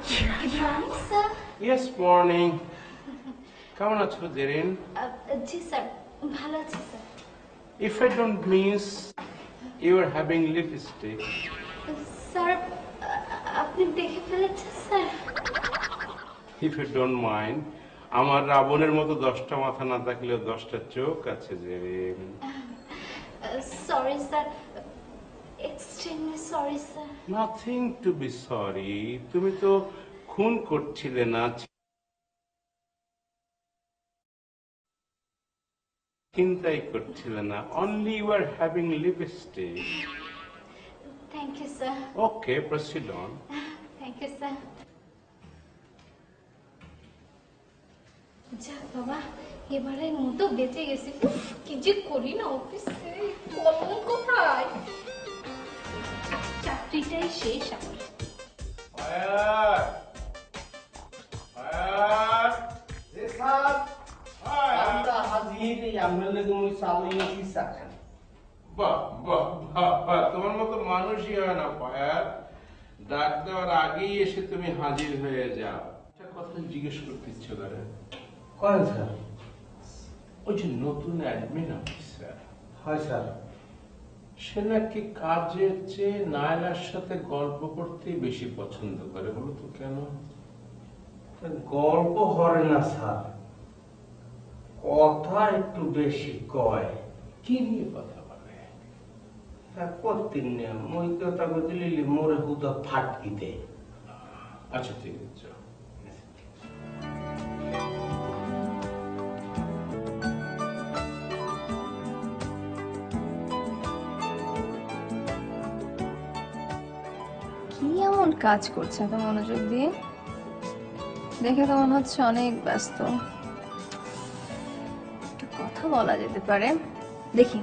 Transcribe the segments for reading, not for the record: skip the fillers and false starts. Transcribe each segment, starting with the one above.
Good morning, sir. Yes, morning. কেমন আছো জেরিন? জি sir, ভালো আছি sir. If I don't miss, you are having lipstick. Sir, আপনি দেখে ফেলেছেন sir? If you don't mind, আমার রাবণের মতো 10টা মাথা না থাকলেও 10টা চোখ আছে Jerin. Sorry sir, extremely sorry sir. Nothing to be sorry. তুমি তো খুন করছিলে না, চিন্তাই করছিলে না। Only you are having lipstick. Thank you sir. Okay, proceed on. Thank you sir. যাক বাবা, এবারের মতো বেঁচে গেছি। কি যে করি না অফিসে, কলম কোথায়? চাকরিটাই শেষ আমার। Fire! Fire! Yes, sir. আমরা হাজির আমলে তুমি চালিয়ে দিছা বাহ বাহ বাহ বাহ, তোমার মতো মানুষই হয় না ফায়ার। ডাক দেওয়ার আগেই এসে তুমি হাজির হয়ে যাও। একটা কথা জিজ্ঞেস করতে ইচ্ছে করে। করেন স্যার? ওই যে নতুন অ্যাডমিন অফিসার, হয় স্যার। সে নাকি কাজের চেয়ে নায়লার সাথে গল্প করতেই বেশি পছন্দ করে, বলো তো কেন? গল্প করে না স্যার, কথা একটু বেশি কয়। কি নিয়ে কথা বলে? করতেন না মই কথা বললি মোরে হুদা ফাটকি দে। আচ্ছা ঠিক আছে। কি এমন কাজ করছে এত মনোযোগ দিয়ে? দেখে তো মনে হচ্ছে অনেক ব্যস্ত। একটু কথা বলা যেতে পারে, দেখি।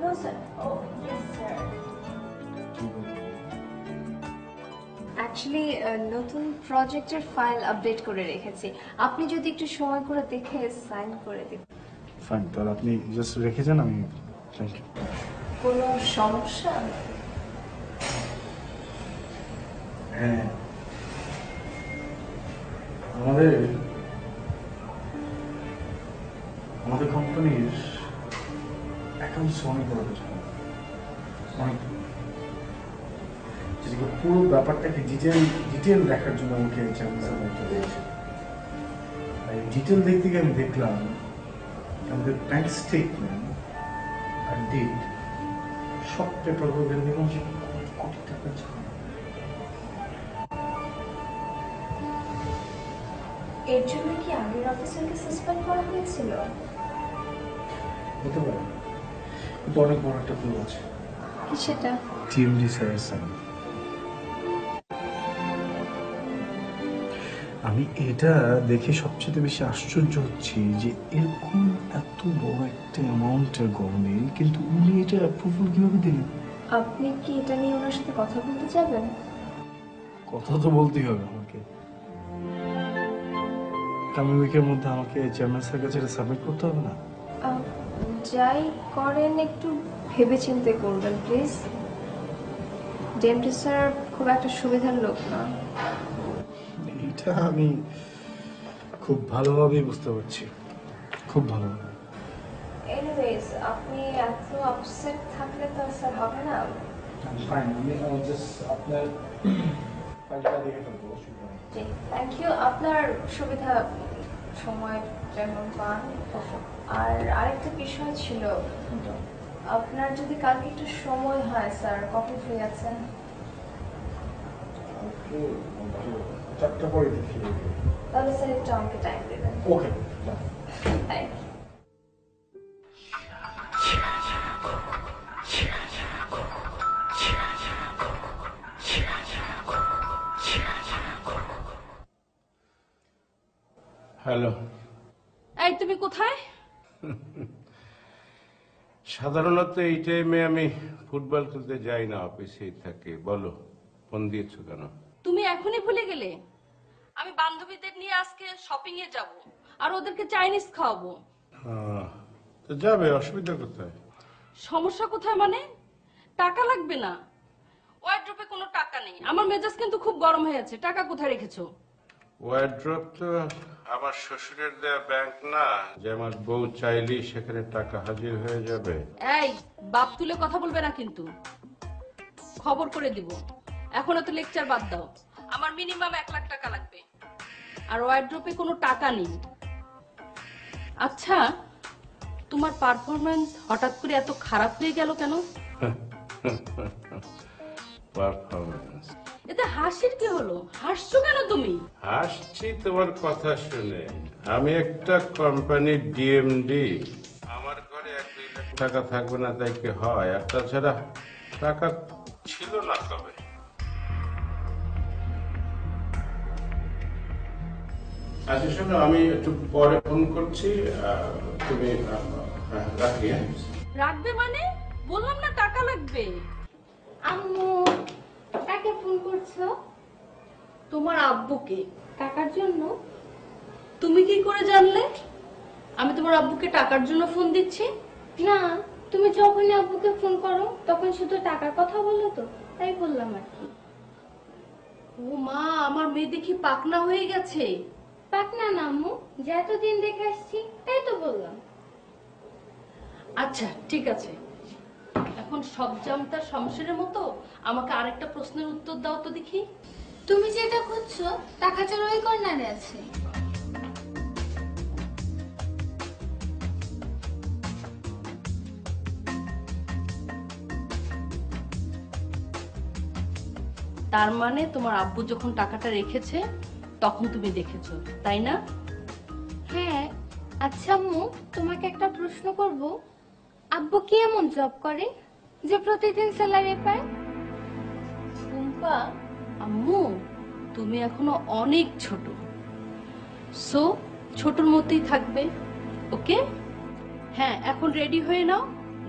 No, sir. Oh, yes, sir. Actually নতুন প্রজেক্টের ফাইল আপডেট করে রেখেছি, আপনি যদি একটু সময় করে দেখে সাইন করে দিন। ফাইন, তাহলে আপনি জাস্ট রেখে যান, আমি থ্যাংক ইউ। কোনো সমস্যা? হ্যাঁ, আমাদের আমাদের কোম্পানির অ্যাকাউন্টস অনেক বড় অনেক, যেটাকে পুরো ব্যাপারটাকে ডিটেল দেখার জন্য আমাকে চ্যানেলটা দিয়েছে। এই ডিটেল দেখতে গিয়ে আমি দেখলাম আমাদের ব্যাংক স্টেটমেন্ট আর ডেট সব পেপারগুলো দেখলাম যে কোটি টাকা ছাড়। এর জন্য কি আগের অফিসারকে সাসপেন্ড করা হয়েছিল? হতে পারে, কিন্তু অনেক বড় একটা ভুল আছে। কি সেটা? টিএমডি স্যারের সাইন। আমি এটা দেখে সবচেয়ে বেশি আশ্চর্য হচ্ছি যে এরকম এত বড় একটা অ্যামাউন্টের গভর্নমেন্ট, কিন্তু উনি এটা অ্যাপ্রুভাল কিভাবে দিলেন? আপনি কি এটা নিয়ে ওনার সাথে কথা বলতে যাবেন? কথা তো বলতেই হবে আমাকে। কামিং উইকের মধ্যে আমাকে চেয়ারম্যান স্যারের কাছে এটা সাবমিট করতে হবে না? যাই করেন একটু ভেবেচিন্তে করবেন প্লিজ। ডেমটি স্যার খুব একটা সুবিধার লোক না। এটা আমি খুব ভালোভাবেই বুঝতে পারছি, খুব ভালো। এনিওয়েজ, আপনি এত আপসেট থাকলে তো স্যার হবে না। ফাইন, আমি জাস্ট আপনার ফাইলটা দেখে ফেলবো। জি, থ্যাংক ইউ। আপনার সুবিধা সময় যেমন পান। আর আরেকটা বিষয় ছিল, আপনার যদি কালকে একটু সময় হয় স্যার, কখন ফ্রি আছেন? চারটা পরে দেখি। তাহলে স্যার একটু আমাকে টাইম দেবেন। ওকে, থ্যাংক ইউ। হ্যালো। এই তুমি কোথায়? সাধারণত এই টাইমে আমি ফুটবল খেলতে যাই না, অফিসেই থাকি। বলো, ফোন দিয়েছো কেন? তুমি এখনই ভুলে গেলে আমি বান্ধবীদের নিয়ে আজকে শপিং এ যাব আর ওদেরকে চাইনিজ খাওয়াবো। তো যাবে, অসুবিধা কোথায়? সমস্যা কোথায় মানে? টাকা লাগবে না, ওয়ার্ড্রপে কোনো টাকা নেই। আমার মেজাজ কিন্তু খুব গরম হয়ে আছে। টাকা কোথায় রেখেছো? ওয়ার্ড্রপ তো আমার শ্বশুরের দেয়া ব্যাংক না যে আমার বউ চাইলেই সেখানে টাকা হাজির হয়ে যাবে। এই, বাপ তুলে কথা বলবে না কিন্তু, খবর করে দিব। এখন তো লেকচার বাদ দাও। আমার মিনিমাম 1 লাখ টাকা লাগবে আর ওয়ার্ড্রপে কোনো টাকা নেই। আচ্ছা, তোমার পারফরম্যান্স হঠাৎ করে এত খারাপ হয়ে গেল কেন? পারফরম্যান্স? এতে হাসির কি হলো? হাসছো কেন তুমি? হাসছি তোমার কথা শুনে। আমি একটা কোম্পানির ডিএমডি, আমার ঘরে 1-2 লাখ টাকা থাকবে না তাই কি হয়? আর তাছাড়া টাকা ছিল না কবে। আচ্ছা শোনো, আমি একটু পরে ফোন করছি, তুমি রাখি। রাখবে মানে? বললাম না টাকা লাগবে। আম্মু, কাকে ফোন করছো? তোমার আব্বুকে। টাকার জন্য? তুমি কি করে জানলে আমি তোমার আব্বুকে টাকার জন্য ফোন দিচ্ছি? না, তুমি যখনই আব্বুকে ফোন করো তখন শুধু টাকার কথা বলো তো, তাই বললাম আর কি। ও মা, আমার মেয়ে দেখি পাকনা হয়ে গেছে। পাকনা না আম্মু, যে এতদিন দেখে আসছি তাই তো বললাম। আচ্ছা ঠিক আছে, এখন সব জামটা শমশেরের মতো আমাকে আরেকটা প্রশ্নের উত্তর দাও তো দেখি। তুমি যেটা খুঁজছো তা খাঁচার ওই কর্নারে আছে। তার মানে তোমার আব্বু যখন টাকাটা রেখেছে তখন তুমি দেখেছো, তাই না? হ্যাঁ। আচ্ছা আম্মু, তোমাকে একটা প্রশ্ন করব। আব্বু কি এমন জব করে যে প্রতিদিন স্যালারি পায়? টুম্পা, আম্মু তুমি এখনো অনেক ছোট, সো ছোটর মতোই থাকবে, ওকে? হ্যাঁ, এখন রেডি হয়ে নাও,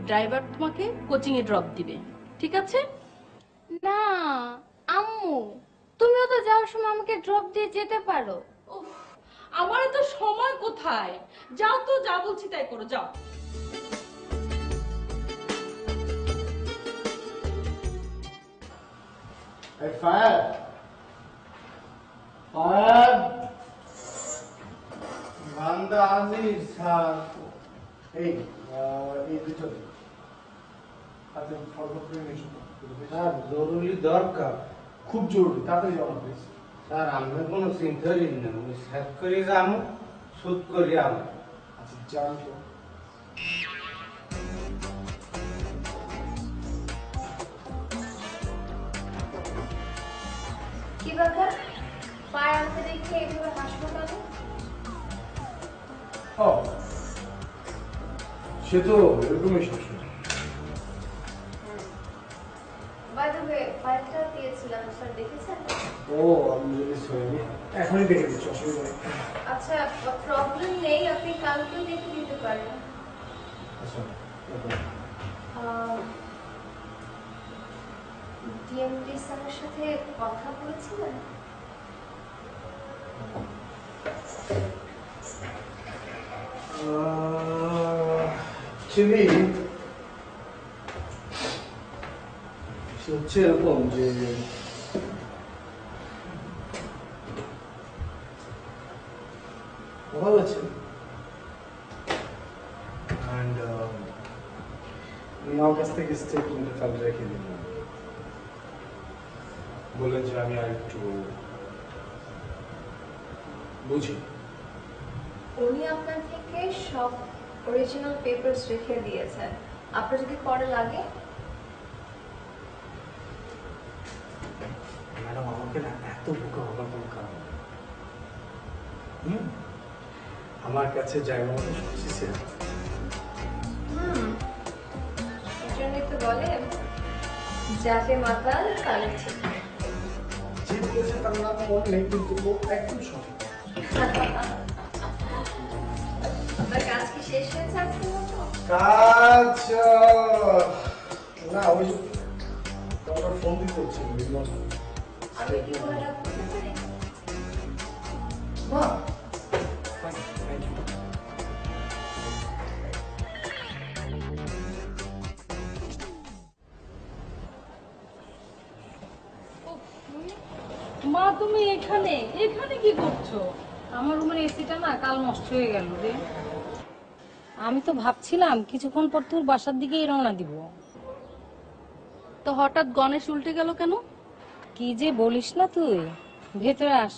ড্রাইভার তোমাকে কোচিং এ ড্রপ দিবে, ঠিক আছে? না আম্মু, তুমিও তো যাওয়ার সময় আমাকে ড্রপ দিয়ে যেতে পারো। উফ, আমার তো সময় কোথায়? যাও তো, যা বলছি তাই করো, যাও। ফায়ার ফায়ার বান্দা আজিজ স্যার। এই দুটো তাতে ফরওয়ার্ড করে নিয়ে এসো। স্যার জরুরি দরকার, খুব জরুরি, তাড়াতাড়ি জমা প্লিজ। স্যার আমরা কোনো চিন্তা করি না, ওই স্যার করে যাবো, সুদ করি আমরা। আচ্ছা যান তো। কি ব্যাপার? পায়ে আমাকে দেখে এইভাবে হাসপাতালে? ও, সে তো এরকমই শাসন। বাই দ্য ওয়ে, ফাইলটা দিয়েছিলাম, স্যার দেখেছেন? ও, আমি যদি সরি, এখনই দেখে দিচ্ছি, অসুবিধা নেই। আচ্ছা, প্রবলেম নেই, আপনি কালকেও দেখে দিতে পারেন। আচ্ছা, ডিএমডি স্যারের সাথে কথা বলেছিলেন? অ্যাকচুয়ালি সে হচ্ছে এরকম যে কথা বলছেন অ্যান্ড আমার কাছ থেকে স্টেটমেন্টের ফাইল রেখে দিলাম, বললেন যে আমি আর একটু বুঝি। উনি আপনার থেকে সব অরিজিনাল পেপারস রেখে দিয়েছেন, আপনার যদি পরে লাগে। ম্যাডাম, আমাকে না এত বোকা হবার কোনো কারণ নেই। আমার কাছে জায়গা মতো সবকিছু আছে। এজন্যই তো বলে যাতে মাতাল কালে ঠিক। যে বলেছে তার নাম মনে নেই, কিন্তু ও একদম সঠিক। আপনার কাজ কি শেষ হয়েছে আজকের মতো? কাজ না, ওই তোমার ফোন দিতে হচ্ছে আমি কি কোনো হেল্প করতে পারি? না। মা তুমি এখানে এখানে কি করছো? আমার রুমের এসিটা না কাল নষ্ট হয়ে গেল রে। আমি তো ভাবছিলাম কিছুক্ষণ পর তোর বাসার দিকেই রওনা দিব। তো হঠাৎ গণেশ উল্টে গেল কেন? কি যে বলিস না তুই, ভেতরে আস।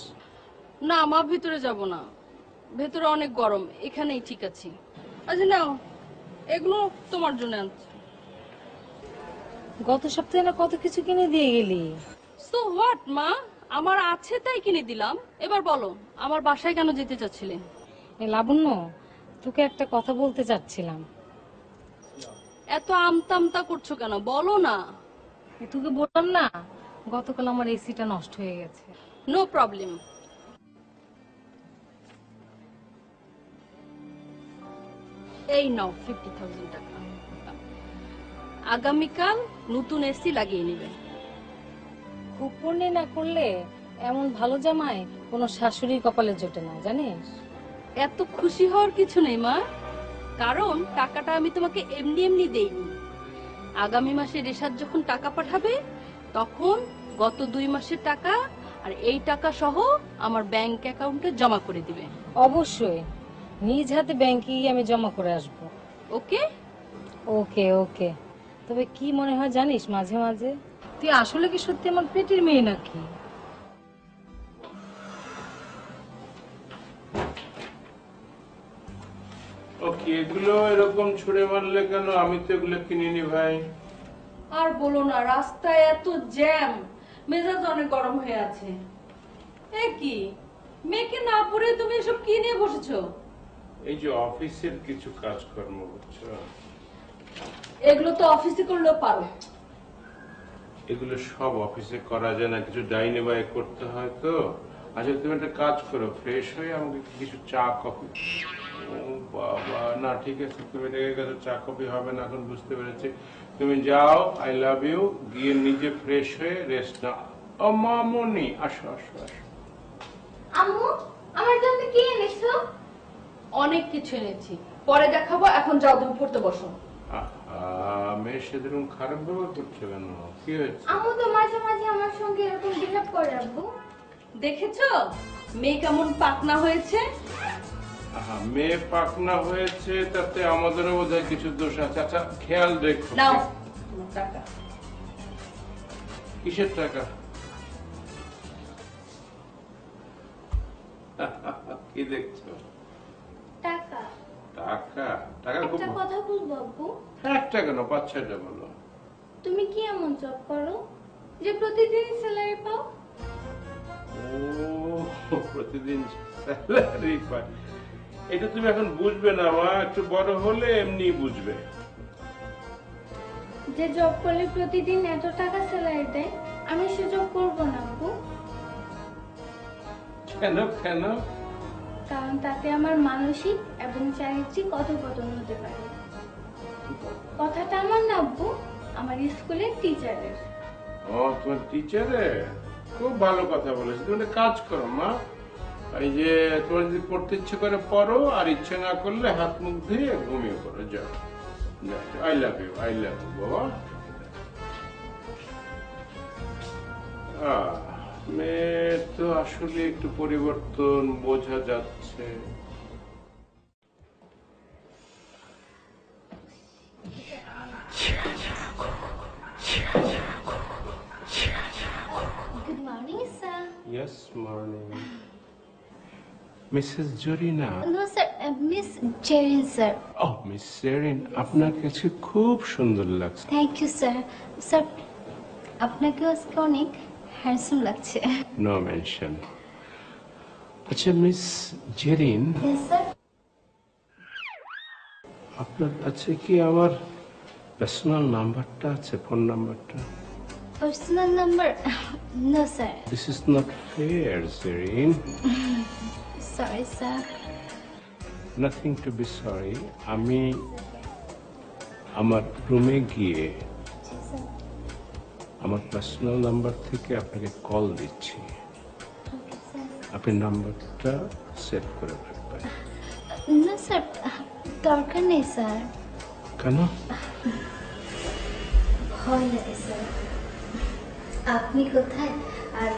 না মা, ভিতরে যাব না, ভেতরে অনেক গরম, এখানেই ঠিক আছি। আচ্ছা নাও, এগুলো তোমার জন্য আনছি। গত সপ্তাহে না কত কিছু কিনে দিয়ে গেলি। সো হোয়াট মা, আমার আছে তাই কিনে দিলাম। এবার বলো, আমার বাসায় কেন যেতে চাচ্ছিলে? এ লাবণ্য, তোকে একটা কথা বলতে চাচ্ছিলাম। এত আমতা আমতা করছো কেন, বলো না। তোকে বললাম না গতকাল আমার এসিটা নষ্ট হয়ে গেছে। No problem. এই নাও 50,000 টাকা। আগামীকাল নতুন এসি লাগিয়ে নেবে। কুপনে না করলে এমন ভালো জামাই কোনো শাশুড়ির কপালে জোটে না, জানিস। এত খুশি হওয়ার কিছু নেই মা, কারণ টাকাটা আমি তোমাকে এমনি এমনি দেইনি। আগামী মাসে রেশাদ যখন টাকা পাঠাবে তখন গত 2 মাসের টাকা আর এই টাকা সহ আমার ব্যাংক অ্যাকাউন্টে জমা করে দিবে। অবশ্যই নিজ হাতে ব্যাংকে গিয়ে আমি জমা করে আসবো। ওকে? ওকে ওকে। তবে কি মনে হয় জানিস, মাঝে মাঝে তুই আসলে কি সত্যি আমার পেটের মেয়ে নাকি? ওকে, এগুলো এরকম ছুঁড়ে মারলে কেন? আমি তো এগুলো কিনিনি ভাই। আর বলো না, রাস্তায় এত জ্যাম, মেজাজ অনেক গরম হয়ে আছে। এ কি, মেয়েকে না পড়ে তুমি এসব কি নিয়ে বসেছো? এই যে অফিসের কিছু কাজকর্ম, বুঝছো? এগুলো তো অফিসে করলেও পারো। এগুলো সব অফিসে করা যায় না, কিছু ডাইনে বাই করতে হয় তো। আচ্ছা তুমি একটা কাজ করো, ফ্রেশ হয়ে আমাকে কিছু চা কফি। ও বাবা, না ঠিক আছে, তুমি রেগে গেছো, চা কফি হবে না, এখন বুঝতে পেরেছি। তুমি যাও, আই লাভ ইউ, গিয়ে নিজে ফ্রেশ হয়ে রেস্ট নাও। ও মামনি, আসো আসো আসো। আম্মু, আমার জন্য কি এনেছো? অনেক কিছু এনেছি, পরে দেখাবো, এখন যাও তুমি পড়তে বসো। মেয়ের সাথে এরকম খারাপ ব্যবহার করছো কেন? কি হয়েছে? আম্মু তো মাঝে মাঝে আমার সঙ্গে এরকম বিহেভ করে আব্বু। দেখেছো মেয়ে কেমন পাকনা হয়েছে? মেয়ে পাকনা হয়েছে তাতে আমাদেরও বোধহয় কিছু দোষ আছে। আচ্ছা খেয়াল রেখো। নাও তোমার টাকা। কিসের টাকা? কি দেখছো? টাকা। টাকা? টাকা খুব একটা কথা বলবো আব্বু? একটা কেন, 5-6টা বলো। তুমি কি এমন জব করো যে প্রতিদিন স্যালারি পাও? ও, প্রতিদিন স্যালারি পায়? এটা তুমি এখন বুঝবে না মা, একটু বড় হলে এমনি বুঝবে। যে জব করলে প্রতিদিন এত টাকা স্যালারি দেয়, আমি সে জব করবো না আব্বু। কেন কেন? কারণ তাতে আমার মানসিক এবং চারিত্রিক অধঃপতন হতে পারে। কথাটা আমার না আব্বু, আমার স্কুলের টিচারের। ও, তোমার টিচারে খুব ভালো কথা বলেছে। তুমি একটা কাজ করো মা, এই যে তোমার যদি পড়তে ইচ্ছে করে পড়ো, আর ইচ্ছে না করলে হাত মুখ ধুয়ে ঘুমিয়ে পড়ো। যাও, I love you, I love you বাবা। মেয়ে তো আসলে একটু পরিবর্তন বোঝা যাচ্ছে। Good morning sir. Yes, morning. Mrs Zarina? No sir, miss Jerin sir. ও, মিস জেরিন, আপনার কাছে খুব সুন্দর লাগছে। Thank you sir. স্যার, আপনাকে আজকে অনেক হ্যান্ডসাম লাগছে। No mention. আচ্ছা মিস জেরিন, স্যার, আপনার কাছে কি আমার পার্সোনাল নাম্বারটা আছে, ফোন নাম্বারটা? Personal number? No sir. This is not fair Jerin. Sorry sir. Nothing to be sorry. আমি আমার রুমে গিয়ে আমার পার্সোনাল নাম্বার থেকে আপনাকে কল দিচ্ছি, আপনি নাম্বারটা সেভ করে রাখবেন। না স্যার, দরকার নেই স্যার। কেন? ভয় লাগে স্যার। আপনি কোথায় আর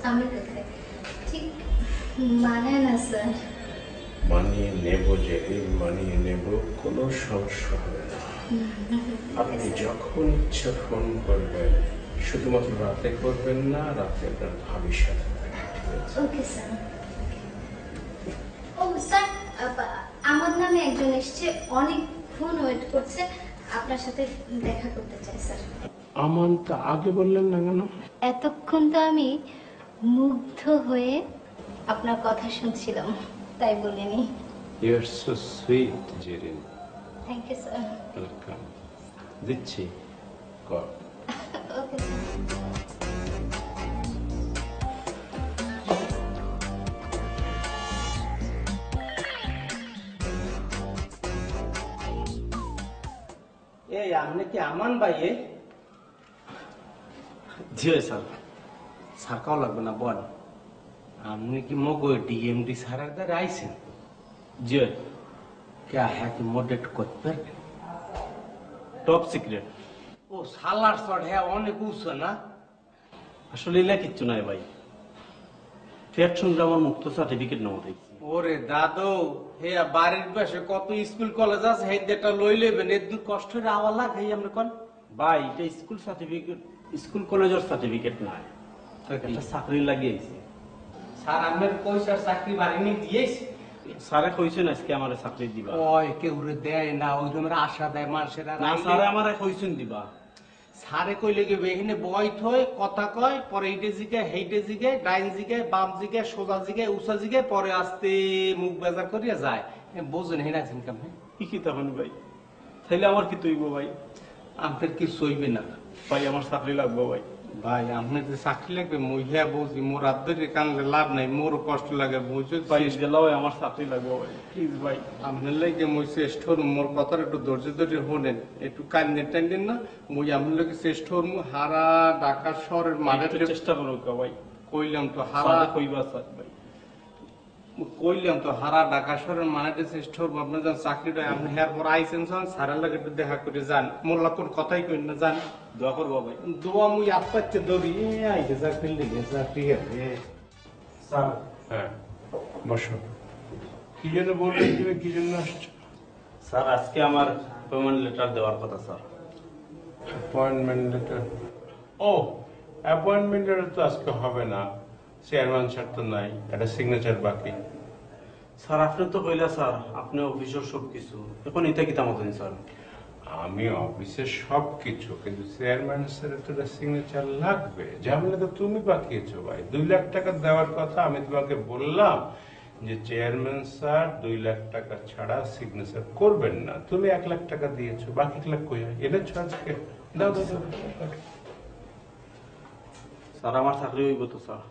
আমি কোথায় ঠিক মানায় না স্যার। মানিয়ে নেব, যেদিন মানিয়ে নেব কোনো সমস্যা হবে না। আপনি যখন ইচ্ছা ফোন করবেন, শুধুমাত্র রাতে করবেন না, রাতে আপনার ভাবির সাথে থাকবেন, ঠিক আছে? Okay sir. ও স্যার, আমার নামে একজন এসছে, অনেকক্ষণ ওয়েট করছে, আপনার সাথে দেখা করতে চাই স্যার। আমানটা আগে বললেন না কেন? এতক্ষণ তো আমি মুগ্ধ হয়ে আপনার কথা শুনছিলাম, তাই বলিনি। You are so sweet Jerin. Thank you sir. Welcome. দিচ্ছি কল। Okay sir. এই আপনি কি আমান ভাই? জি স্যার। সাকাও লাগবে না বল। আপনি কি মগো ডিএমডি স্যারের দ্বারা আইছেন? জি। क्या है कि মোডেট করতে পারবেন? Top secret. ও সালার শট হ্যাঁ অনেক উঁচু না? আসলে এলা কিচ্ছু নাই ভাই। ফ্যাক্ট শুনলে আমার মুক্ত সার্টিফিকেট নেওয়া দেখছি। ওরে দাদু, হে বাড়ির পাশে কত স্কুল কলেজ আছে, হে যেটা লই লেবেন এর দু কষ্ট হয়ে আওয়া লাগাই আমরা কোন ভাই, এটা স্কুল সার্টিফিকেট, স্কুল কলেজের সার্টিফিকেট নয়, এটা চাকরি লাগিয়েছে। স্যার আমার পয়সার চাকরি বাড়িনি দিয়েছে। স্যারে কইছেন আজকে আমারে চাকরি দিবা। ওই কেউ দেয় না, ওই রকমের আশা দেয় মানুষের। না স্যারে আমারে কইছেন দিবা। সারে কইলে কি এখানে বই থয় কথা কয়, পরে এইটে জিগায় হেইটে জিগায়, ডাইন জিগায় বাম জিগায় সোজা জিগায় উষা জিগায়, পরে আস্তে মুখ বেজার করিয়া যায়। বোঝেন হেনা ইনকাম কি কি তখন ভাই? তাইলে আমার কি তৈব ভাই? আপনার কি সইবে না ভাই, আমার চাকরি লাগবে ভাই। ভাই আপনার যে চাকরি লাগবে মহিয়া বুঝি, মোর আদরে কানলে লাভ নাই, মোর কষ্ট লাগে বুঝছো ভাই। গেলাও আমার চাকরি লাগবে ভাই, প্লিজ ভাই। আপনার লাগে মই শ্রেষ্ঠ মোর কথার একটু ধৈর্য ধরে শোনেন, একটু কান্দের টাইন্দেন না। মই আপনার লাগে শ্রেষ্ঠ হারা ঢাকা শহরের মাঠে চেষ্টা করো ভাই। কইলাম তো হারা কইবা স্যার ভাই, কইলাম তো হারা ঢাকা শহরের মানেতে চেষ্টা করবো। আপনার যখন চাকরিটা আপনি হেয়ার পর আইসেন স্যারের লাগে একটু দেখা করে যান, মোল্লা কোন কথাই কই না, যান দোয়া করবো ভাই। দোয়া মুই আত্মাচ্ছে দৌড়ি আইসে চাকরি লেগে চাকরি স্যার। হ্যাঁ বসো। কি জন্য বললেন, তুমি কি জন্য আসছো? স্যার আজকে আমার অ্যাপয়েন্টমেন্ট লেটার দেওয়ার কথা স্যার। Appointment letter? ও অ্যাপয়েন্টমেন্ট লেটার তো আজকে হবে না, চেয়ারম্যান স্যার তো নাই, একটা সিগনেচার বাকি। স্যার আপনি তো কইলা স্যার আপনি অফিসের সবকিছু, এখন এটা কি তামতেন স্যার? আমি অফিসের সবকিছু, কিন্তু চেয়ারম্যান স্যারের তো সিগনেচার লাগবে। ঝামেলা তো তুমি পাকিয়েছো ভাই। 2 লাখ টাকা দেওয়ার কথা আমি তোমাকে বললাম যে চেয়ারম্যান স্যার 2 লাখ টাকা ছাড়া সিগনেচার করবেন না, তুমি 1 লাখ টাকা দিয়েছো, বাকি 1 লাখ কই এনেছো আজকে? দাও দাও দাও। স্যার আমার চাকরি হইব তো স্যার?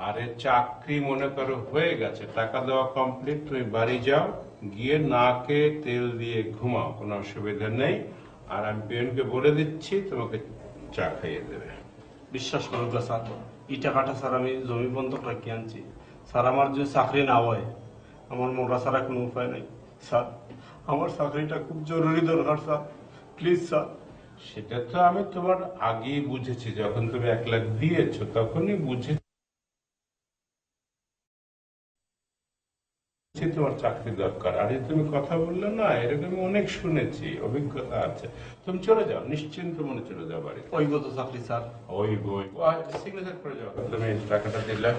আরে চাকরি মনে করো হয়ে গেছে, টাকা দেওয়া কমপ্লিট, তুমি বাড়ি যাও, গিয়ে নাকে তেল দিয়ে ঘুমাও, কোনো অসুবিধা নেই। আর আমি পিয়নকে বলে দিচ্ছি তোমাকে চা খাইয়ে দেবে। বিশ্বাস করুন স্যার, এই টাকাটা স্যার আমি জমি বন্ধক রাখি আনছি স্যার। আমার যদি চাকরি না হয় আমার মরা ছাড়া কোনো উপায় নেই স্যার। আমার চাকরিটা খুব জরুরি দরকার স্যার, প্লিজ স্যার। সেটা তো আমি তোমার আগেই বুঝেছি, যখন তুমি 1 লাখ দিয়েছো তখনই বুঝেছি তোমার চাকরি দরকার। আর তুমি কথা বললে না, এরকম অনেক শুনেছি, অভিজ্ঞতা আছে। তুমি চলে যাও, নিশ্চিন্ত মনে চলে যাও বাড়ি। ওই তো চাকরি স্যার। ওই বই সিগনেচার করে যাও। তুমি টাকাটা দিলে,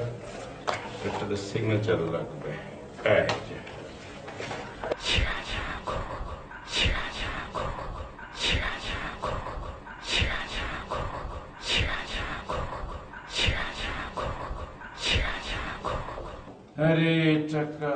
এটাতে সিগনেচার লাগবে। এই যে। আরে টাকা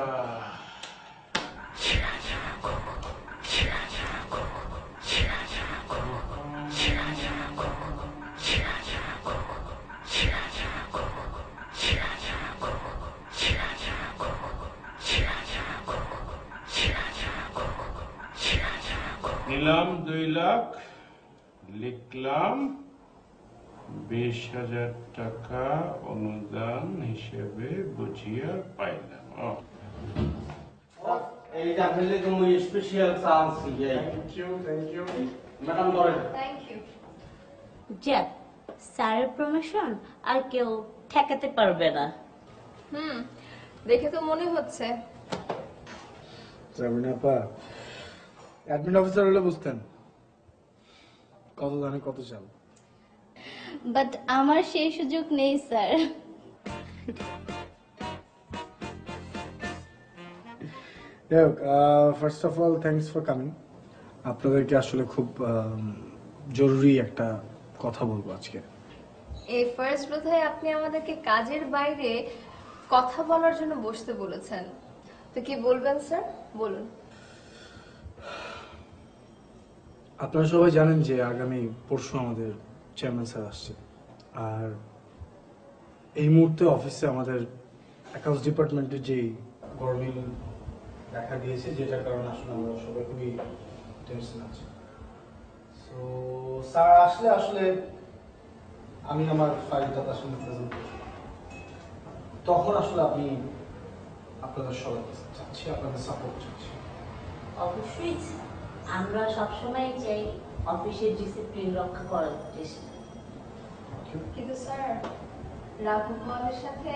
যাক, লিখলাম 20,000 টাকা অনুদান হিসেবে বুঝিয়া পাইলাম। এইটা ফেলে তুমি স্পেশাল চান্স যাই। থ্যাংক ইউ ম্যাডাম ধরেন। Thank you. যাক, স্যারের প্রমোশন আর কেউ ঠেকাতে পারবে না। দেখে তো মনে হচ্ছে। জামিনা আপা অ্যাডমিন অফিসার হলে বুঝতেন কত জানে কত চাল। বাট আমার সেই সুযোগ নেই sir. First of all thanks for coming. আপনাদেরকে আসলে খুব জরুরি একটা কথা বলবো আজকে। এই ফার্স্ট বোধহয় আপনি আমাদেরকে কাজের বাইরে কথা বলার জন্য বসতে বলেছেন। তো কি বলবেন স্যার, বলুন। আপনারা সবাই জানেন যে আগামী পরশু আমাদের চেয়ারম্যান স্যার আসছে, আর এই মুহূর্তে অফিসে আমাদের অ্যাকাউন্টস ডিপার্টমেন্টের যেই গরমিল দেখা দিয়েছে, যেটার কারণে আসলে আমরা সবাই খুবই টেনশন আছি। সো স্যার আসলে আসলে আমি আমার ফাইলটা তার সামনে প্রেজেন্ট করব, তখন আসলে আমি আপনাদের সবাই চাচ্ছি, আপনাদের সাপোর্ট চাচ্ছি। অবশ্যই আমরা সবসময় চাই অফিসের ডিসিপ্লিন রক্ষা করার চেষ্টা। কিন্তু স্যার, রাঘব মহাদের সাথে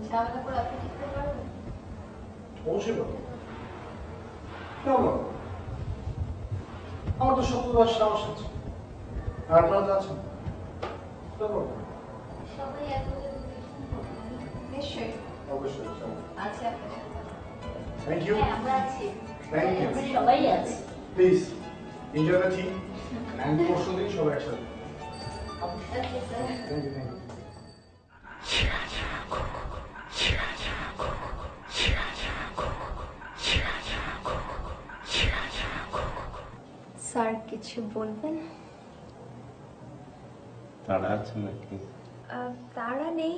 ঝামেলা করে আপনি কি করতে পারবেন? অবশ্যই পাবো। কেন পাবো? আমার তো সত্যতার সাহস আছে, আর আপনারা তো আছেন। সবাই নিশ্চয়ই অবশ্যই। আছে আপনার সাথে। Thank you. হ্যাঁ, আমরা আছি, থ্যাংক ইউ। আমরা সবাই আছি। Please enjoy the team and পরশু দিন সবাই একসাথে। Okay sir. Thank you, thank you. Sir কিছু বলবেন? তারা আছে নাকি? তারা নেই,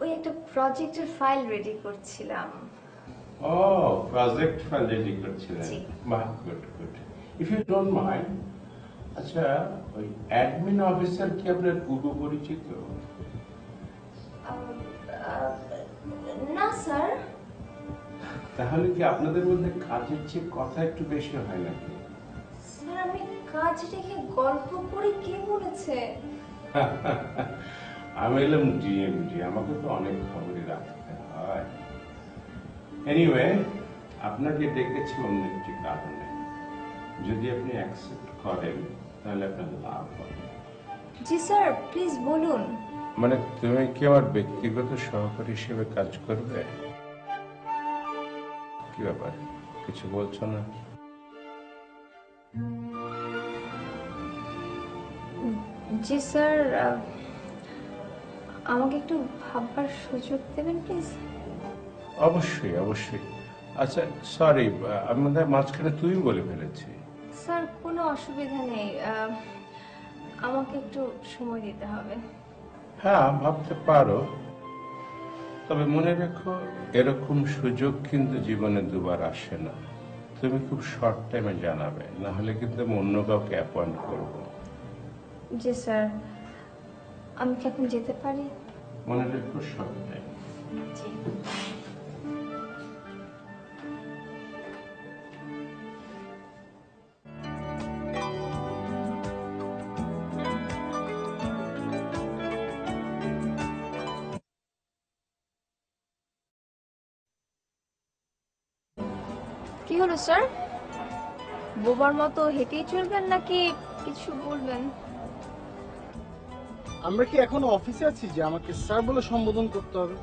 ওই একটা প্রজেক্টের ফাইল রেডি করছিলাম। ও, প্রজেক্ট ফাইল রেডি করছিলেন। জি। বাহ, good good. If you don't mind, আচ্ছা ওই অ্যাডমিন অফিসার কি আপনার পূর্ব পরিচিত? না স্যার। তাহলে কি আপনাদের মধ্যে কাজের চেয়ে কথা একটু বেশি হয় নাকি? স্যার আমি কাজ রেখে গল্প করে কে বলেছে? আমি এলাম ডিএমডি, আমাকে তো অনেক খবরই রাখতে হয়। এনিওয়ে, আপনাকে ডেকেছি অন্য একটি কারণে। যদি আপনি অ্যাকসেপ্ট করেন তাহলে আপনার লাভ হবে। জি স্যার, প্লিজ বলুন। মানে তুমি কি আমার ব্যক্তিগত সহকারী হিসেবে কাজ করবে? কি ব্যাপার, কিছু বলছো না? জি স্যার, আমাকে একটু ভাববার সুযোগ দেবেন প্লিজ। অবশ্যই অবশ্যই। আচ্ছা সরি, আমাদের মাঝখানে তুই বলে ফেলেছি। স্যার কোনো অসুবিধা নেই, আমাকে একটু সময় দিতে হবে। হ্যাঁ, ভাবতে পারো, তবে মনে রেখো এরকম সুযোগ কিন্তু জীবনে দুবার আসে না। তুমি খুব শর্ট টাইমে জানাবে, না হলে কিন্তু আমি অন্য কাউকে অ্যাপয়েন্ট করবো। জি স্যার, আমি কি এখন যেতে পারি? মনে রেখো শর্ট টাইম। জি। কি হলো স্যার, বোবার মতো হেঁটেই চলবেন নাকি কিছু বলবেন? আমরা কি এখনো অফিসে আছি যে আমাকে স্যার বলে সম্বোধন করতে হবে?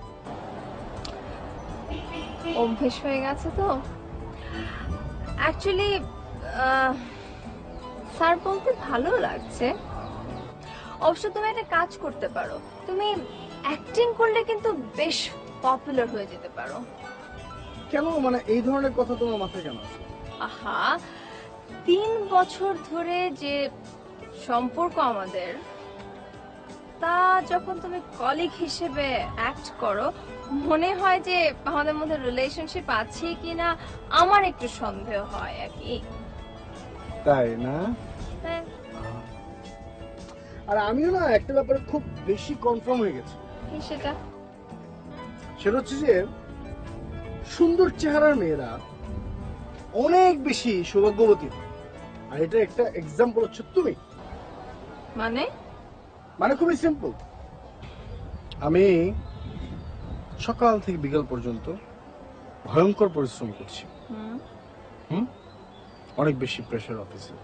অভ্যেস হয়ে গেছে তো। অ্যাকচুয়ালি স্যার বলতে ভালো লাগছে। অবশ্য তুমি একটা কাজ করতে পারো, তুমি অ্যাক্টিং করলে কিন্তু বেশ পপুলার হয়ে যেতে পারো। কেন, মানে এই ধরনের কথা তোমার মাথায় কেন আসে? আহা, 3 বছর ধরে যে সম্পর্ক আমাদের, তা যখন তুমি কলিগ হিসেবে অ্যাক্ট করো, মনে হয় যে আমাদের মধ্যে রিলেশনশিপ আছে কিনা আমার একটু সন্দেহ হয় আর কি। তাই না? হ্যাঁ। আর আমিও না একটা ব্যাপারে খুব বেশি কনফার্ম হয়ে গেছি। কি সেটা? সেটা হচ্ছে যে সুন্দর চেহারার মেয়েরা অনেক বেশি সৌভাগ্যবতী হয়। আর এটা একটা এক্সাম্পল হচ্ছে তুমি। মানে? মানে খুবই সিম্পল। আমি সকাল থেকে বিকাল পর্যন্ত ভয়ঙ্কর পরিশ্রম করছি। অনেক বেশি প্রেশার অফিসে,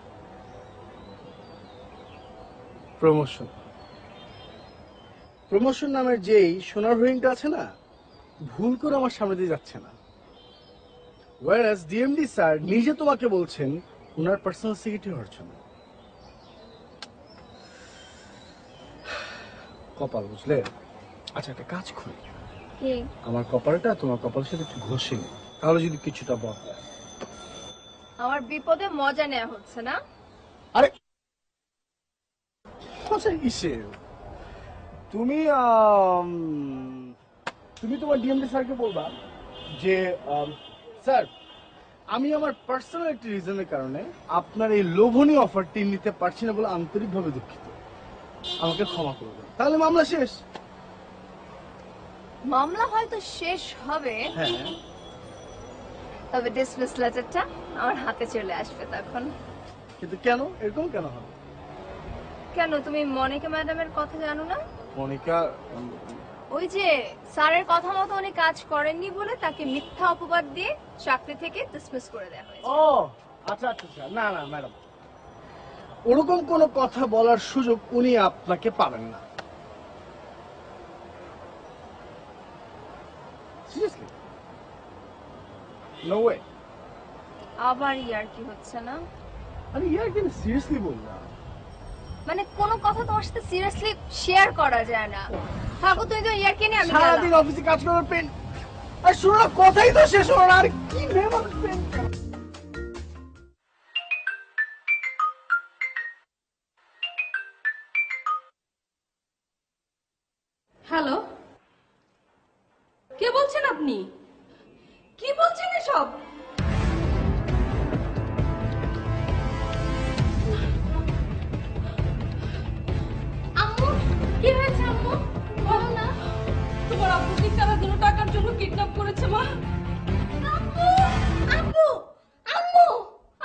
প্রমোশন নামের যেই সোনার হরিণটা আছে না, ভুল করে আমার সামনে দিয়ে যাচ্ছে না। ওয়ারাস ডিএমডি স্যার নিজে তোমাকে বলছেন ওনার পার্সোনাল সেক্রেটারি হওয়ার জন্য। কপাল, বুঝলে? আচ্ছা, একটা কাজ করি, কি? আমার কপালটা তোমার কপালের সাথে একটু ঘষে নি, তাহলে যদি কিছুটা বদলায়। আমার বিপদে মজা নেওয়া হচ্ছে না? আরে আচ্ছা, কিসের? তুমি তুমি তোমার ডিএমডি স্যারকে বলবা যে স্যার, আমি আমার পার্সোনাল একটা রিজনের কারণে আপনার এই লোভনীয় অফারটি নিতে পারছি না বলে আন্তরিকভাবে দুঃখিত, আমাকে ক্ষমা করে দেন। তাহলে মামলা শেষ। মামলা হয়তো শেষ হবে, হ্যাঁ, তবে ডিসমিস লেটারটা আমার হাতে চলে আসবে তখন। কিন্তু কেন এরকম কেন হবে? কেন, তুমি মনিকা ম্যাডামের কথা জানো না? মনিকা? ওই যে স্যারের কথা মতো উনি কাজ করেননি বলে তাকে মিথ্যা অপবাদ দিয়ে চাকরি থেকে ডিসমিস করে দেওয়া হয়েছে। ও আচ্ছা আচ্ছা আচ্ছা, না না ম্যাডাম, ওরকম কোনো কথা বলার সুযোগ উনি আপনাকে পাবেন না। সিরিয়াসলি? No way. আবার ইয়ার কি হচ্ছে না? আমি ইয়ার কিন্তু সিরিয়াসলি বললাম। মানে কোনো কথা তোমার সাথে সিরিয়াসলি শেয়ার করা যায় না। থাকো তুমি তো ইয়ার কে নিয়ে, আমি সারাদিন গেলাম। অফিসে কাজ করার পেন, আর শোনো না, কথাই তো শেষ হলো না। আর কি মেয়ে মানুষ পেন। হ্যালো, কে বলছেন আপনি? কি বলছেন এসব? আম্মু, কি হয়েছে আম্মু? বলো না। তোমার আব্বুকে খেলাধুলো টাকার জন্য কিডন্যাপ করেছে মা। আম্মু, আম্মু, আম্মু,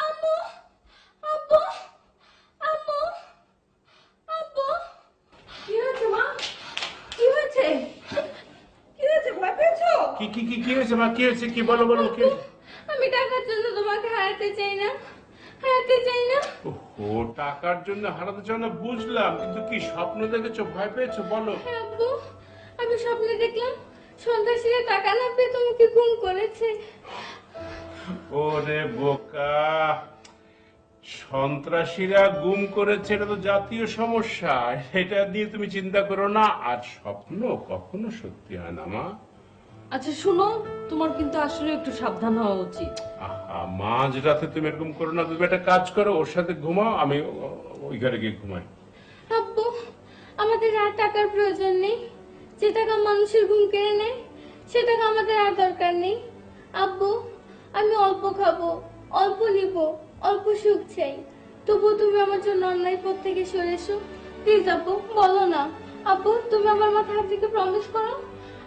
আম্মু, আব্বু, আম্মু, আব্বু। কি হয়েছে মা? কি হয়েছে? কি হয়েছে, ভয় পেয়েছো? কি কি কি কি হয়েছে মা? কি হয়েছে? কি বলো বলো, কি হয়েছে? আমি টাকার জন্য তোমাকে হারাতে চাই না, হারাতে চাই না। ও টাকার জন্য হারাতে চাও না বুঝলাম, কিন্তু কি স্বপ্ন দেখেছো, ভয় পেয়েছো? বলো। হ্যাঁ আব্বু, আমি স্বপ্নে দেখলাম সন্ত্রাসীরা টাকা না পেয়ে তোমাকে গুম করেছে। ওরে বোকা, সন্ত্রাসীরা গুম করেছে এটা তো জাতীয় সমস্যা, এটা নিয়ে তুমি চিন্তা করো না। আর স্বপ্ন কখনো সত্যি হয় না মা। আচ্ছা শুনো, তোমার কিন্তু আসলে একটু সাবধান হওয়া উচিত। আহা, মাঝ রাতে তুমি এরকম করো না। তুমি একটা কাজ করো, ওর সাথে ঘুমাও, আমি ওই ঘরে গিয়ে ঘুমাই। আব্বু, আমাদের আর টাকার প্রয়োজন নেই। যে টাকা মানুষের ঘুম কেড়ে নেয় সে টাকা আমাদের আর দরকার নেই। আব্বু, আমি অল্প খাবো, অল্প নিব, অল্প সুখ চাই। তবুও তুমি আমার জন্য অন্যায় পথ থেকে সরে এসো প্লিজ। আব্বু বলো না। আব্বু, তুমি আমার মাথায় হাত রেখে প্রমিস করো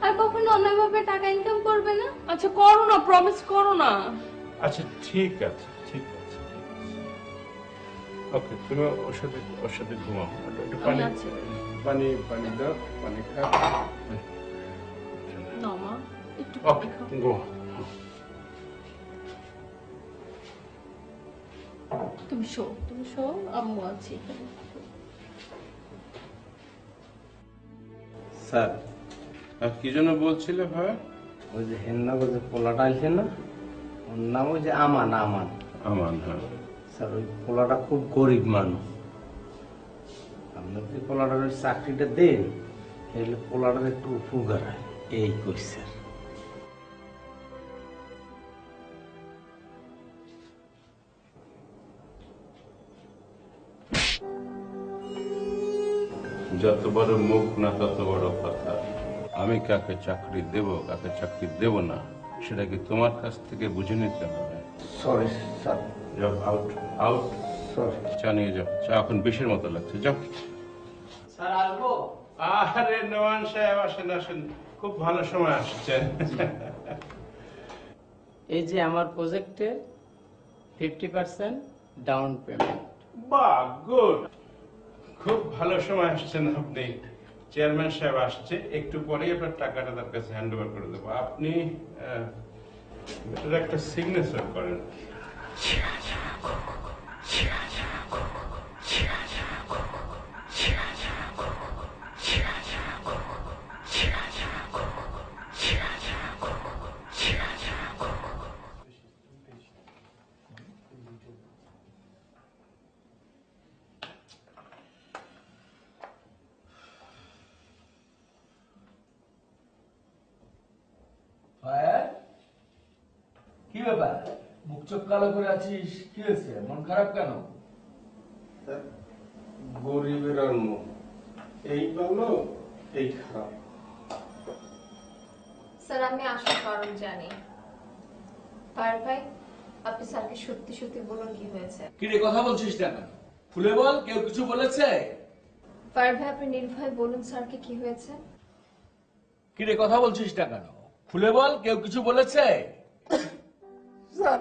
আর কখনো অন্যায়ভাবে টাকা ইনকাম করবে না। আচ্ছা করো না, প্রমিস করো না। আচ্ছা ঠিক আছে, ঠিক আছে, ওকে, তুমি ওর সাথে ঘুমাও। একটু পানি আমি আছি। পানি পানি দাও, পানি খাও। না মা, একটু ওকে, ঘুমাও। তুমি শো, তুমি শো, আম্মু আছি। স্যার, আর কি জন্য বলছিলে ভাই? ওই যে হেন্নাগো যে পোলাটা আনছে না, ওর নাম ওই যে আমান। আমান, হ্যাঁ। স্যার, ওই পোলাটা খুব গরিব মানুষ। আপনি যদি পোলাটার ওই চাকরিটা দেন, তাহলে পোলাটার একটু উপকার হয়, এই কই স্যার। যত বড় মুখ না তত বড় কথা। আমি কাকে চাকরি দেব, কাকে চাকরি দেব না, সেটা কি তোমার কাছ থেকে বুঝে নিতে হবে। Sorry sir. Out out. Sorry. চা নিয়ে যাও, চা এখন বিষের মতো লাগছে, যাও। স্যার আসবো? আরে নোমান সাহেব, আসেন আসেন, খুব ভালো সময় আসছেন। এই যে আমার প্রজেক্টের 50% ডাউন পেমেন্ট। বাহ, গুড, খুব ভালো সময় আসছেন আপনি। চেয়ারম্যান সাহেব আসছে, একটু পরেই আপনার টাকাটা তার কাছে হ্যান্ড ওভার করে দেবো। আপনি এটার একটা সিগনেচার করেন। কি ব্যাপার, মুখ চোখ কালো করে আছিস? কি হয়েছে, মন খারাপ কেন? গরিবের অন্ন, এই ভালো এই খারাপ। স্যার আমি আসার কারণ জানি। ফায়ার ভাই, আপনি স্যারকে সত্যি সত্যি বলুন কি হয়েছে। কি রে, কথা বলছিস না কেন? খুলে বল, কেউ কিছু বলেছে? ফায়ার ভাই, আপনি নির্ভয় বলুন স্যারকে কি হয়েছে। কি রে, কথা বলছিস না কেন? খুলে বল, কেউ কিছু বলেছে? স্যার,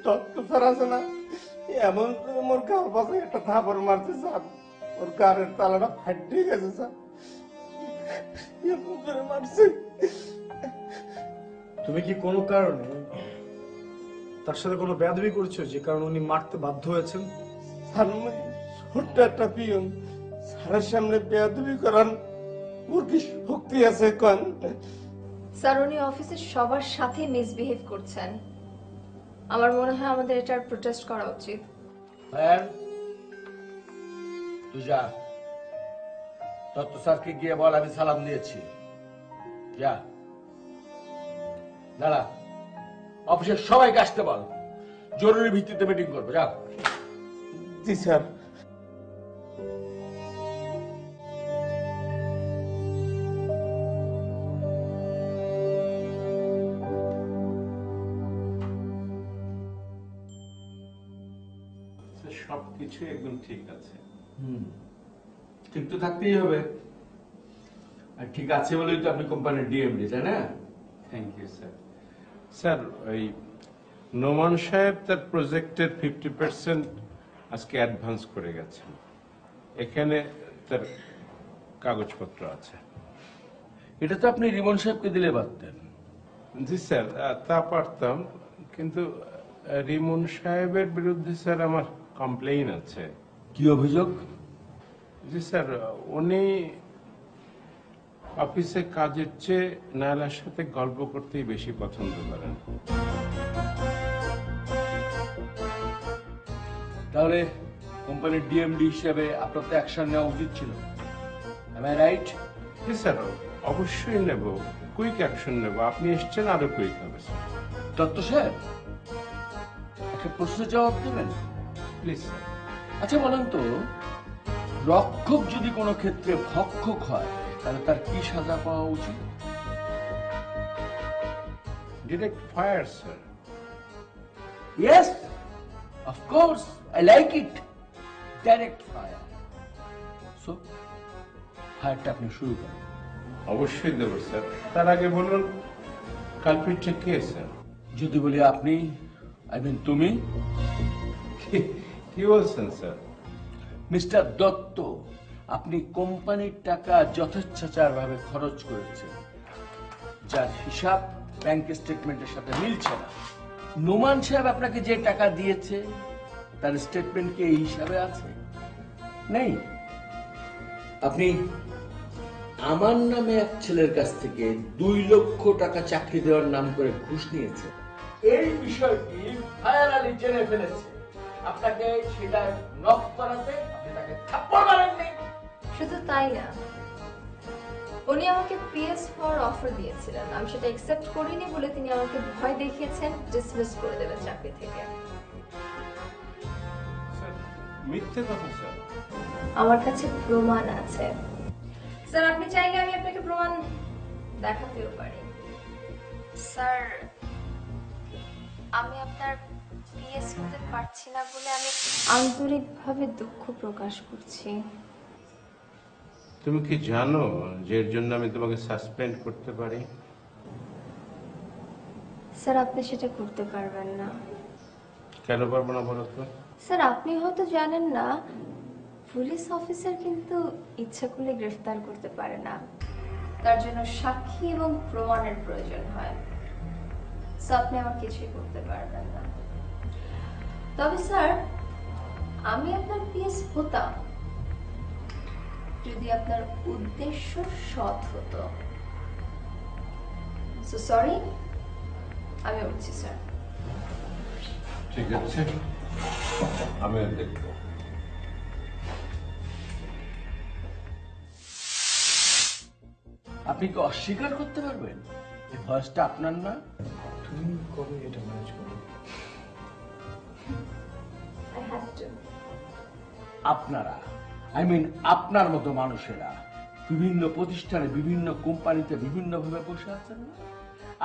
ডক্টর স্যার আছে না, এমন করে মোর গাল পাশে একটা থাপড় মারছে স্যার, ওর গাড়ির তালাটা ফাটিয়ে গেছে স্যার, এমন করে মারছে। তুমি কি কোনো কারণে তার সাথে কোনো বেয়াদবি করেছো যে কারণে উনি মারতে বাধ্য হয়েছেন? স্যার আমি ছোট্ট একটা পিয়ন, স্যারের সামনে বেয়াদবি করার ওর কি শক্তি আছে কন? স্যার উনি অফিসের সবার সাথে মিসবিহেভ করছেন। আমার মনে হয় আমাদের এটার প্রোটেস্ট করা উচিত। হ্যাঁ, তুই যা, তত্ত্ব স্যারকে গিয়ে বল আমি সালাম দিয়েছি। যা, দাঁড়া, অফিসের সবাইকে আসতে বল, জরুরি ভিত্তিতে মিটিং করবে। যা। জি স্যার। সবকিছু একদম ঠিক আছে। ঠিক তো থাকতেই হবে, আর ঠিক আছে বলেই তো আপনি কোম্পানির ডিএমডি, তাই না? Thank you sir. স্যার, ওই নোমান সাহেব তার প্রজেক্টের 50% আজকে অ্যাডভান্স করে গেছেন। এখানে তার কাগজপত্র আছে। এটা তো আপনি রিমন সাহেবকে দিলে পারতেন। জি স্যার, তা পারতাম, কিন্তু রিমন সাহেবের বিরুদ্ধে স্যার আমার কমপ্লেইন আছে। কি অভিযোগ? জি স্যার, উনি অফিসে কাজের চেয়ে নায়লার সাথে গল্প করতেই বেশি পছন্দ করেন। তাহলে কোম্পানির ডিএমডি হিসেবে আপনার তো অ্যাকশন নেওয়া উচিত ছিল, এম আই রাইট? জি স্যার, অবশ্যই নেব, কুইক অ্যাকশন নেব। আপনি এসছেন, আরো কুইক হবে স্যার। দত্ত সাহেব, একটা প্রশ্নের জবাব দেবেন প্লিজ স্যার। আচ্ছা বলেন তো, রক্ষক যদি কোনো ক্ষেত্রে ভক্ষক হয় তাহলে তার কি সাজা পাওয়া উচিত? Direct fire sir. Yes, of course, I like it, direct fire. So ফায়ারটা আপনি শুরু করেন। অবশ্যই দেব স্যার। তার আগে বলুন, কালপিটটা কে স্যার? যদি বলি আপনি, আই মিন তুমি। কি বলছেন স্যার? মিস্টার দত্ত, আপনি কোম্পানির টাকা যথেচ্ছাচার ভাবে খরচ করেছেন, যার হিসাব ব্যাংক স্টেটমেন্টের সাথে মিলছে না। নোমান সাহেব আপনাকে যে টাকা দিয়েছে তার স্টেটমেন্ট কি এই হিসাবে আছে? নেই। আপনি আমার নামে এক ছেলের কাছ থেকে 2 লক্ষ টাকা চাকরি দেওয়ার নাম করে ঘুষ নিয়েছে। এই বিষয়টি ফায়ার আলী জেনে ফেলেছে। আপনাকে সেটা নক করাতে আপনি তাকে থাপ্পড় মারেননি। শুধু তাই না, উনি আমাকে PS4 অফার দিয়েছিলেন। আমি সেটা অ্যাকসেপ্ট করিনি বলে তিনি আমাকে ভয় দেখিয়েছেন ডিসমিস করে দেবেন চাকরি থেকে। স্যার, মিথ্যে কথা স্যার। আমার কাছে প্রমাণ আছে স্যার, আপনি চাইলে আমি আপনাকে প্রমাণ দেখাতেও পারি। স্যার, আমি আপনার পিএস হতে পারছি না বলে আমি আন্তরিকভাবে দুঃখ প্রকাশ করছি। তুমি কি জানো যে এর জন্য আমি তোমাকে সাসপেন্ড করতে পারি? স্যার আপনি সেটা করতে পারবেন না। কেন পারবো না বলো তো? স্যার আপনি হয়তো জানেন না, পুলিশ অফিসার কিন্তু ইচ্ছা করলে গ্রেফতার করতে পারে না, তার জন্য সাক্ষী এবং প্রমাণের প্রয়োজন হয়। সো আপনি আমার কিছুই করতে পারবেন না। তবে স্যার আমি আপনার পিএস হতাম যদি আপনার উদ্দেশ্য সৎ হতো। সো সরি, আমি উঠছি স্যার। ঠিক আছে, আমি দেখবো। আপনি কি অস্বীকার করতে পারবেন এই ভয়েসটা আপনার না? তুমি কবে এটা ম্যানেজ করো? I have to. আপনারা আপনার মতো মানুষেরা বিভিন্ন প্রতিষ্ঠানে বিভিন্ন কোম্পানিতে বিভিন্ন ভাবে বসে আছেন না?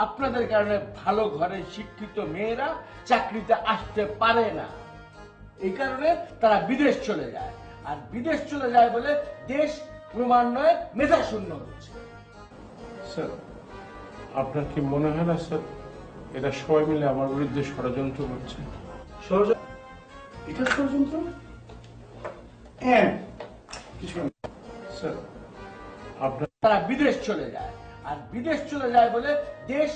আপনাদের কারণে ভালো ঘরের শিক্ষিত মেয়েরা চাকরিতে আসতে পারে না। এই কারণে তারা বিদেশ চলে যায়, আর বিদেশ চলে যায় বলে দেশ ক্রমান্বয়ে মেধা শূন্য হচ্ছে। স্যার, আপনার কি মনে হয় না স্যার এরা সবাই মিলে আমার বিরুদ্ধে ষড়যন্ত্র করছে? এটা ষড়যন্ত্র? কিছু না। স্যার, আপনার তারা বিদেশ চলে যায়, আর বিদেশ চলে যায় বলে দেশ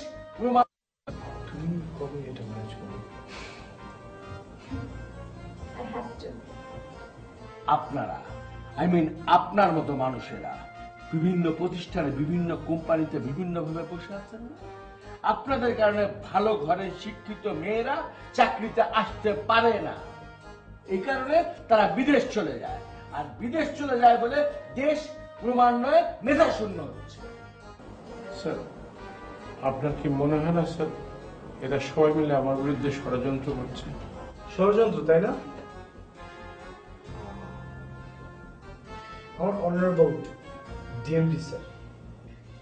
তুমি কবে এটা ম্যানেজ করো? I have to. আপনারা আপনার মতো মানুষেরা বিভিন্ন প্রতিষ্ঠানে বিভিন্ন কোম্পানিতে বিভিন্ন ভাবে বসে আছেন না? আপনাদের কারণে ভালো ঘরের শিক্ষিত মেয়েরা চাকরিতে আসতে পারে না। এই কারণে তারা বিদেশ চলে যায়, আর বিদেশ চলে যায় বলে দেশ ক্রমান্বয়ে মেধা শূন্য হচ্ছে। স্যার, আপনার কি মনে হয় না স্যার এরা সবাই মিলে আমার বিরুদ্ধে ষড়যন্ত্র করছে? ষড়যন্ত্র, তাই না? আমার অনারেবল ডিএমডি স্যার,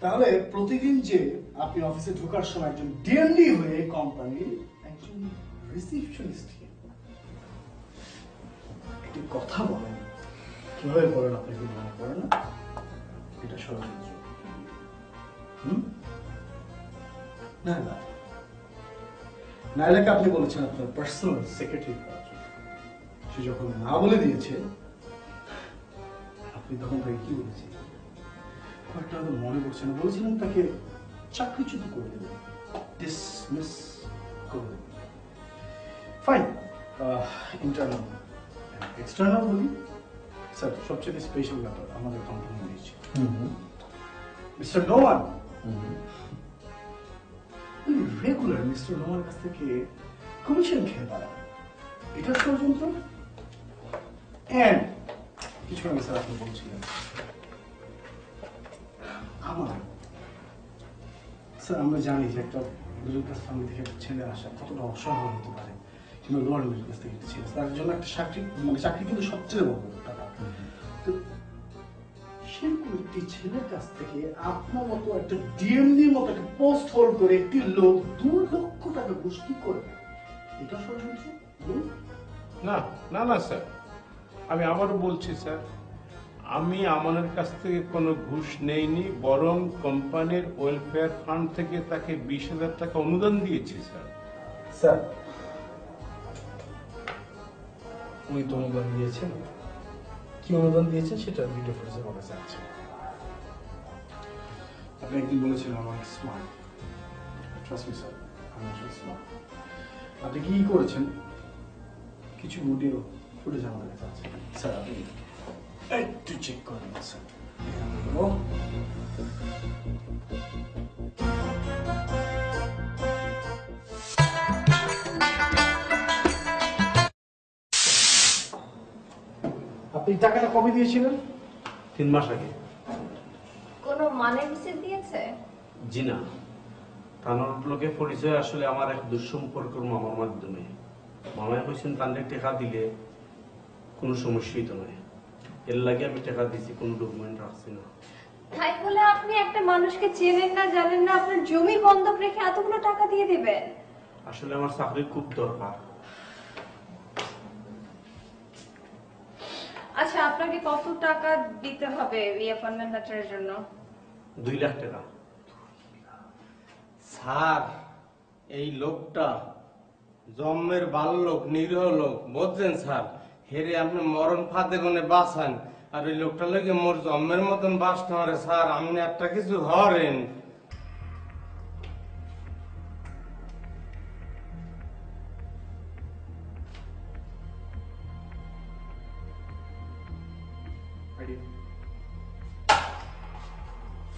তাহলে প্রতিদিন যে আপনি অফিসে ঢোকার সময় একজন ডিএমডি হয়ে কোম্পানির একজন রিসিপশনিস্ট একটি কথা বলেন, কিভাবে বলেন আপনি কি মনে করেন না এটা ষড়যন্ত্র? না না, নাইলাকে আপনি বলেছেন আপনার পার্সোনাল সেক্রেটারি করার জন্য। সে যখন না বলে দিয়েছে, আপনি তখন তাকে কি বলেছেন? কয়েকটা হয়তো মনে করছে না, বলেছিলেন তাকে চাকরিচ্যুত করে দেবেন, ডিসমিস করে দেবেন। ফাইন, ইন্টারনাল এক্সটার্নাল বলি স্যার, সবচেয়ে স্পেশাল ব্যাপার আমাদের কোম্পানি নিয়েছে মিস্টার নোমান। রেগুলার মিস্টার নোমানের কাছ থেকে কমিশন খেয়ে তারা, এটা ষড়যন্ত্র। কিছু আগে স্যার আপনি বলছিলেন আমার, স্যার আমরা জানি যে একটা মিডল ক্লাস ফ্যামিলি থেকে একটা ছেলে আসা কতটা অসহায় হতে পারে, কিংবা লোয়ার মিডল ক্লাস থেকে একটা ছেলে, তার জন্য একটা চাকরি কিন্তু সবচেয়ে বড় টাকা। তো সেরকম একটি ছেলের কাছ থেকে আপনার মতো একটা ডিএমডির মতো একটা পোস্ট হোল্ড করে একটি লোক 2 লক্ষ টাকা ঘুষ কি করবে? এটা ষড়যন্ত্র? না না না স্যার, আমি আবারও বলছি স্যার, আমি আমানের কাছ থেকে কোনো ঘুষ নেইনি, বরং কোম্পানির ওয়েলফেয়ার ফান্ড থেকে তাকে 20,000 টাকা অনুদান দিয়েছি স্যার। স্যার, উনি তো অনুদান দিয়েছেন, কি অনুদান দিয়েছেন সেটা ভিডিও ফুটেজে আমার কাছে আছে। আপনি একদিন বলেছিলেন আমার স্মার্ট, ট্রাস্ট মি স্যার, আমি আসলে স্মার্ট। আপনি কি করেছেন কিছু ভিডিও ফুটেজ আমার কাছে আছে স্যার, আপনি একটু চেক করে নিন স্যার। আপনি টাকাটা কবে দিয়েছিলেন? 3 মাস আগে। কোনো মানে রিসিট দিয়েছে? জি না, তানোর লোকে পরিচয় আসলে আমার এক দুঃসম্পর্ক মামার মাধ্যমে। মামায় কইছেন তাদের টাকা দিলে কোনো সমস্যাই তো নয়, এর লাগে আমি টাকা দিছি, কোনো ডকুমেন্ট রাখছি না। তাই বলে আপনি একটা মানুষকে চেনেন না জানেন না, আপনার জমি বন্ধক রেখে এতগুলো টাকা দিয়ে দিবেন? আসলে আমার চাকরির খুব দরকার, আপনাকে কত টাকা দিতে হবে এই অ্যাপয়েন্টমেন্ট লেটারের জন্য? 2 লাখ টাকা। স্যার, এই লোকটা জন্মের বাল্যক, নিরীহ লোক, বুঝছেন স্যার? হেরে আপনি মরণ ফাঁদে গনে বাঁচান, আর ওই লোকটা লেগে মোর জন্মের মতন বাঁচতে পারে। স্যার, আপনি একটা কিছু হরেন।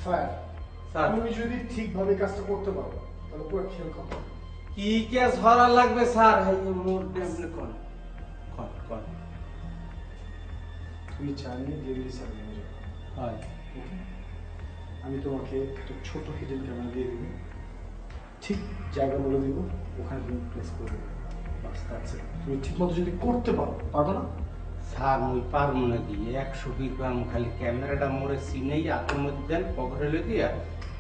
স্যার, স্যার, তুমি যদি ঠিকভাবে কাজটা করতে পারো তাহলে পুরো খেল কম। কি কেস হরা লাগবে স্যার? মোর ডেমনে কোন কোন কোন তুমি জানি ডেলিভারি স্যার ম্যানেজার হয়। আমি তোমাকে একটা ছোট হিডেন ক্যামেরা দিয়ে দিব, ঠিক জায়গা বলে দিব, ওখানে তুমি প্লেস করে দেবে। বাস দ্যাটস ইট। তুমি ঠিকমতো যদি করতে পারো না? স্যার, মুই পারবো নাকি 120 গ্রাম খালি ক্যামেরাটা মোরে সিনেই হাতের মধ্যে দেন, পকেটে লেগে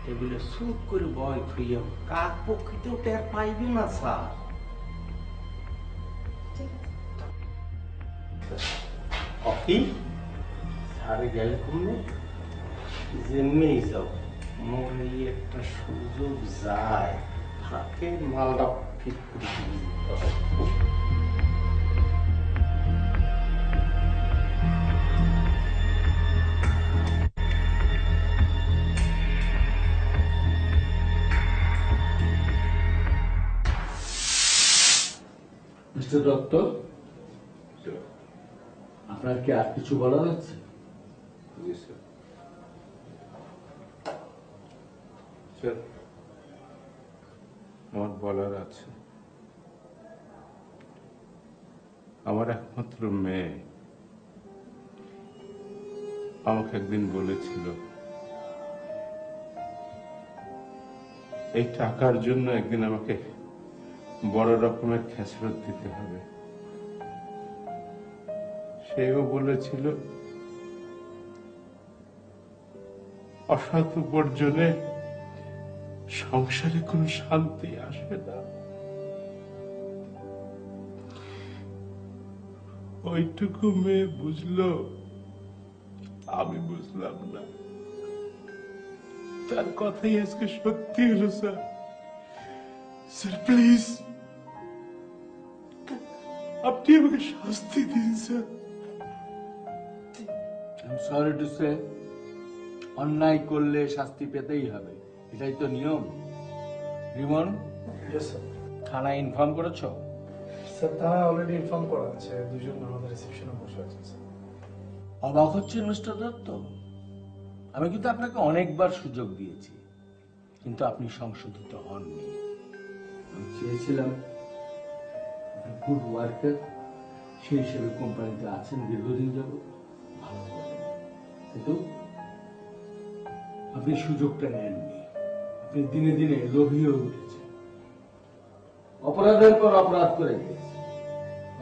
টেবিলে সুট করে বয় খুইয়া কাক পক্ষিতেও টের পাইবে না স্যার। কফি স্যারে গেলে কমবে জেমেই যাও, মোর এই একটা সুযোগ যায়, থাকে মালটা ঠিক করে দিই। মিস্টার দত্ত, আপনার কি আর কিছু বলার আছে? জি স্যার। স্যার, আমার বলার আছে, আমার একমাত্র মেয়ে আমাকে একদিন বলেছিল এই টাকার জন্য একদিন আমাকে বড় রকমের খেসারত দিতে হবে। সেও বলেছিল অসৎ উপার্জনে সংসারে কোনো শান্তি আসে না। ওইটুকু মেয়ে বুঝলো, আমি বুঝলাম না। তার কথাই আজকে সত্যি হলো স্যার। স্যার প্লিজ, আপনি আমাকে শাস্তি দিন স্যার। সরি টু সে, অন্যায় করলে শাস্তি পেতেই হবে, এটাই তো নিয়ম। Rimon, yes sir. থানায় ইনফর্ম করেছো? স্যার, তারা অলরেডি ইনফর্ম করা আছে, দুজন আমাদের রিসেপশনে বসে আছে স্যার। অবাক হচ্ছেন মিস্টার দত্ত, আমি কিন্তু আপনাকে অনেকবার সুযোগ দিয়েছি, কিন্তু আপনি সংশোধিত হননি। আমি চেয়েছিলাম গুড ওয়ার্কার, সেই হিসেবে কোম্পানিতে আছেন দীর্ঘদিন যাব, ভালো করবেন, কিন্তু আপনি সুযোগটা নেননি। আপনি দিনে দিনে লোভী হয়ে উঠেছেন, অপরাধের পর অপরাধ করে গিয়েছেন।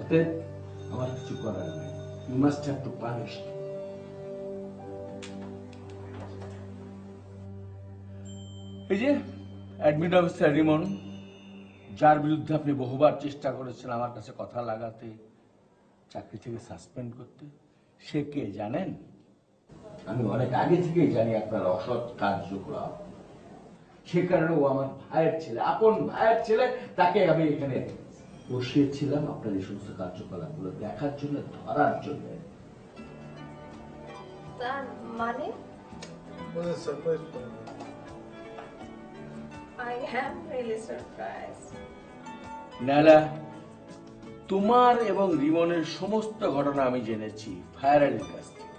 অতএব আমার কিছু করার নেই, you must have to punish. এই যে অ্যাডমিন অফিসার রিমন, যার বিরুদ্ধে আপনি বহুবার চেষ্টা করেছেন আমার কাছে কথা লাগাতে, চাকরি থেকে সাসপেন্ড করতে, সে কে জানেন? আমি অনেক আগে থেকেই জানি আপনার অসৎ কার্যকলাপ, সে কারণে ও আমার ভাইয়ের ছেলে, আপন ভাইয়ের ছেলে, তাকে আমি এখানে বসিয়েছিলাম আপনার এই সমস্ত কার্যকলাপগুলো দেখার জন্য, ধরার জন্য। তার মানে surprise. I am really surprised. নালা, তোমার এবং রিমনের সমস্ত ঘটনা আমি জেনেছি ফায়ারের কাছ থেকে।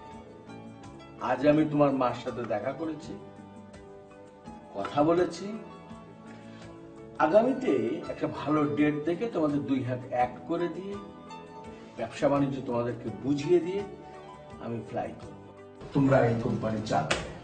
আজ আমি তোমার মার সাথে দেখা করেছি, কথা বলেছি। আগামীতে একটা ভালো ডেট দেখে তোমাদের 2 হাত এক করে দিয়ে, ব্যবসা বাণিজ্য তোমাদেরকে বুঝিয়ে দিয়ে আমি ফ্লাই করব। তোমরা এই কোম্পানি চালাবে।